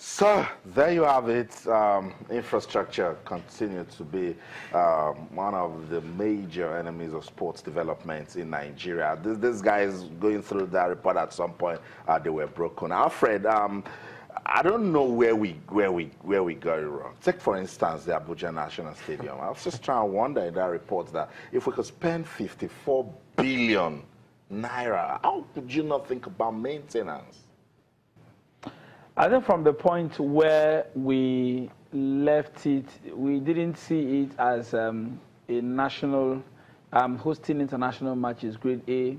So there you have it. Infrastructure continued to be one of the major enemies of sports development in Nigeria. This guy is going through that report at some point. They were broken. Alfred, I don't know where we got it wrong. Take for instance the Abuja National Stadium. I was just trying to wonder in that report that if we could spend 54 billion naira, how could you not think about maintenance? I think from the point where we left it, we didn't see it as a national, hosting international matches, grade A,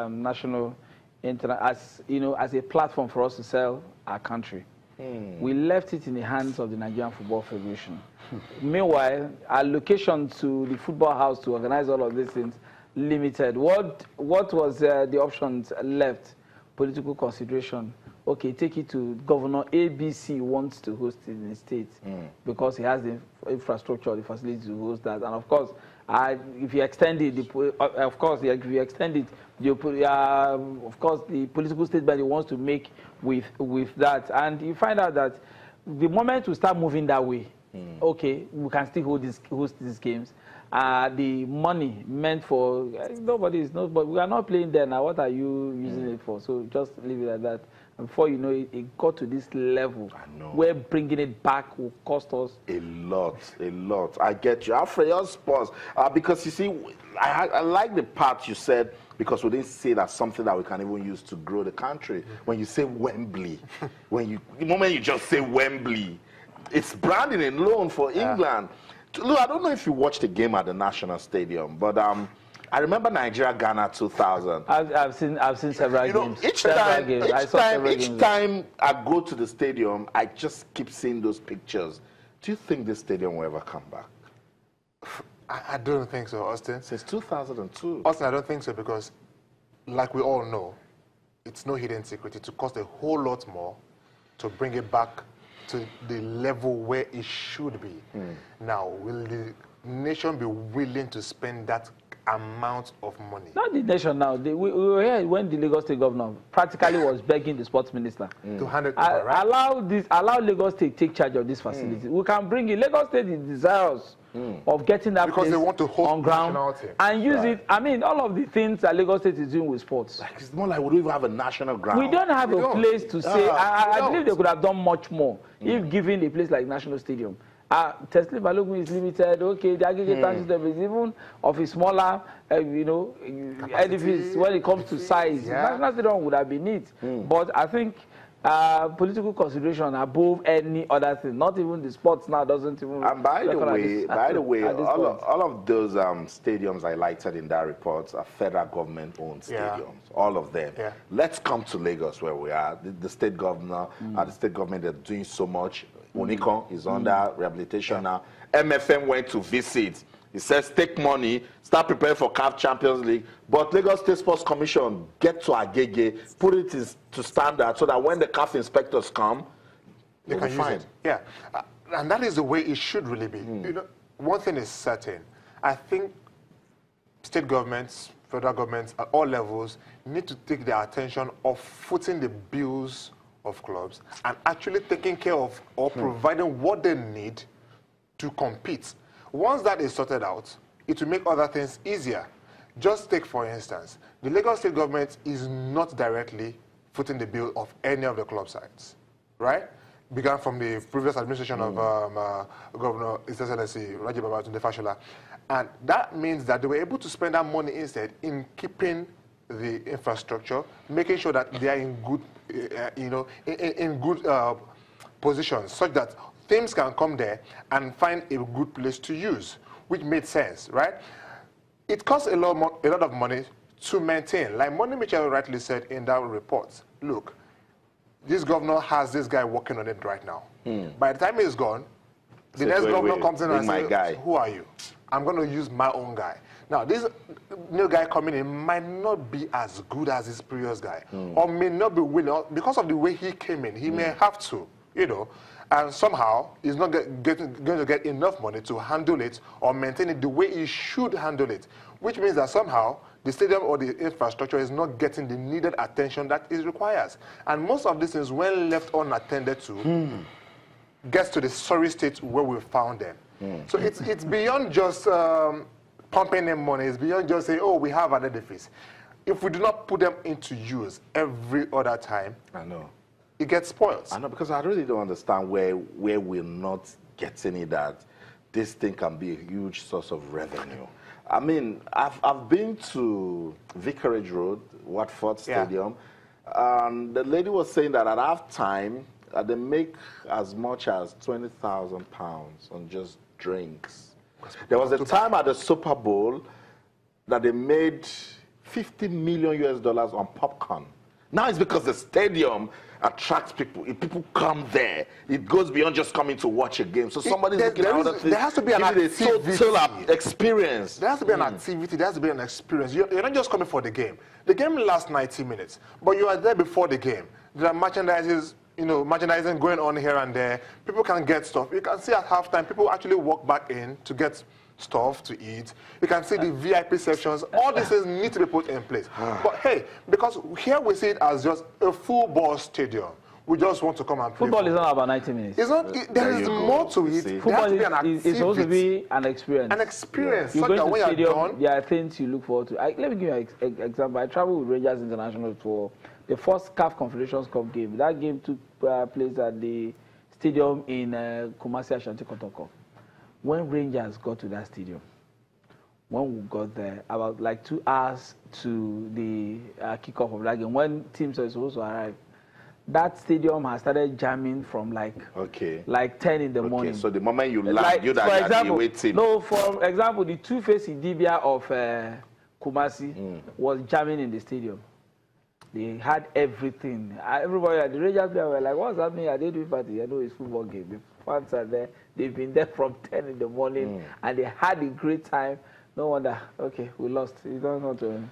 national, as a platform for us to sell our country. We left it in the hands of the Nigerian Football Federation. Meanwhile, allocation to the football house to organize all of these things limited. What was the options left? Political consideration. Okay, take it to Governor ABC wants to host it in the state because he has the infrastructure, the facility to host that. And of course, if you extend it, if you extend it, of course, the political statement he wants to make with that. And you find out that the moment we start moving that way, okay, we can still host these games. The money meant for nobody, we are not playing there now. What are you using it for? So just leave it at that. Before you know it, it got to this level where bringing it back will cost us a lot. I get you. Alfred, your pause. Because you see, I like the part you said, because we didn't say that's something that we can even use to grow the country. When you say Wembley, the moment you just say Wembley, it's branding alone for England. Look, I don't know if you watched the game at the National Stadium, but I remember Nigeria Ghana 2000. I've seen several games. Each time I go to the stadium, I just keep seeing those pictures. Do you think this stadium will ever come back? I don't think so, Austin. Since 2002. Austin, I don't think so because, like we all know, it's no hidden secret. It would cost a whole lot more to bring it back to the level where it should be. Now, will the nation be willing to spend that amount of money? Not the nation now. We were here when the Lagos State governor practically was begging the sports minister to hand it over, right? Allow Lagos State take charge of this facility. We can bring it. Lagos State is desirous of getting that because place they want to host on ground and use it. I mean, all of the things that Lagos State is doing with sports. Like, it's more like we don't even have a national ground. We don't have a place to say. I believe they could have done much more if given a place like National Stadium. Tesla Balogun is limited. Okay, the aggregate system is even of a smaller, edifice when it comes to size. National Stadium would have been neat, but I think political consideration above any other thing. Not even the sports now doesn't even. And by the way, all of those stadiums highlighted in that report are federal government-owned stadiums. All of them. Let's come to Lagos, where we are. The state governor, the state government, they're doing so much. Unicon is under rehabilitation now. MFM went to visit. He says, take money, start preparing for CAF Champions League. But Lagos State Sports Commission, get to Agege, put it to standard so that when the CAF inspectors come, they can use it. Yeah, and that is the way it should really be. One thing is certain. I think state governments, federal governments at all levels need to take their attention off footing the bills of clubs and actually taking care of or providing what they need to compete. Once that is sorted out, it will make other things easier. Just take, for instance, the Lagos State government is not directly footing the bill of any of the club sides, right? Began from the previous administration of Governor His Excellency Raji Babatunde Fashola. And that means that they were able to spend that money instead in keeping the infrastructure, making sure that they are in good, in good positions, such that teams can come there and find a good place to use, which made sense, right? It costs a lot of money to maintain. Like Money Mitchell rightly said in that report, look, this governor has this guy working on it right now. By the time he's gone, the next governor comes in and says, who are you? I'm going to use my own guy. Now, this new guy coming in might not be as good as his previous guy, or may not be willing, because of the way he came in, he may have to, and somehow he's not going to get enough money to handle it or maintain it the way he should handle it, which means that somehow the stadium or the infrastructure is not getting the needed attention that it requires. And most of these things, when left unattended to, gets to the sorry state where we found them. So it's beyond just pumping in money. It's beyond just saying, oh, we have an edifice. If we do not put them into use every other time, I know, it gets spoiled. I know, because I really don't understand where we're not getting it, that this thing can be a huge source of revenue. I mean, I've been to Vicarage Road, Watford Stadium, and the lady was saying that at halftime, they make as much as £20,000 on just drinks. There was a time at the Super Bowl that they made $50 million on popcorn. Now it's because the stadium attracts people. If people come there, it goes beyond just coming to watch a game. So somebody's looking at other things. There has to be an activity. Experience. There has to be an activity. There has to be an experience. You're not just coming for the game. The game lasts 90 minutes, but you are there before the game. There are merchandising going on here and there. People can get stuff. You can see at halftime, people actually walk back in to get stuff to eat. You can see the VIP sections. All these things need to be put in place. But hey, because here we see it as just a football stadium. We just want to come and play. Football is not about 90 minutes. It's not. There is more to it. Football is supposed to be an experience. An experience. You So go that to when the you're stadium, done, there are things you look forward to. Let me give you an example. I traveled with Rangers International for the first CAF Confederations Cup game. That game took place at the stadium in Kumasi Ashanti Kotoko. When Rangers got to that stadium, when we got there, about like 2 hours to the kickoff of that game, when teams were supposed to arrive, that stadium has started jamming from like 10 in the morning. So the moment you land, you're waiting. No, for example, the two-face Idibia of Kumasi was jamming in the stadium. They had everything. Everybody at the Rangers player were like, what's happening? Are they doing party? I know it's football game. The fans are there. They've been there from 10 in the morning, and they had a great time. No wonder. Okay, we lost. You don't know to...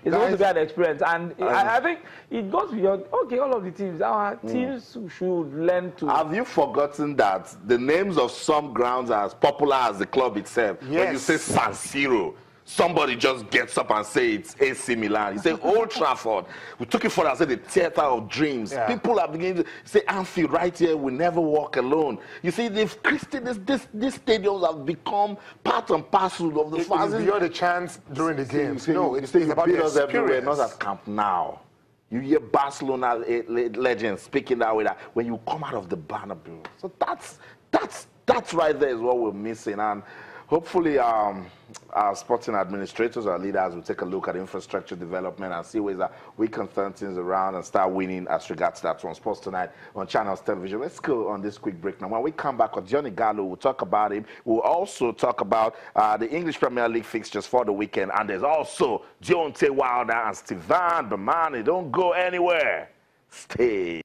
It's going to be an experience, and I think it goes beyond. Okay, all of the teams, our teams should learn to. Have you forgotten that the names of some grounds are as popular as the club itself? Yes. When you say San Siro, somebody just gets up and say it's AC Milan. You say Old Trafford. We took it further and said the theater of dreams. Yeah. People are beginning to say Anfield right here, we never walk alone. You see, these stadiums have become part and parcel of the fans. It's beyond a chance during the games. No, it's about the experience. Everywhere, not at Camp Nou. You hear Barcelona legends speaking that way, that when you come out of the Bernabeu. So that's right there is what we're missing. And hopefully, our sporting administrators, our leaders will take a look at infrastructure development and see ways that we can turn things around and start winning as regards that. On Sports Tonight on Channels Television. Let's go on this quick break now. When we come back with Johnny Gallo, we'll talk about him. We'll also talk about the English Premier League fixtures for the weekend. And there's also Deontay Wilder and Steven Bermani. Don't go anywhere. Stay.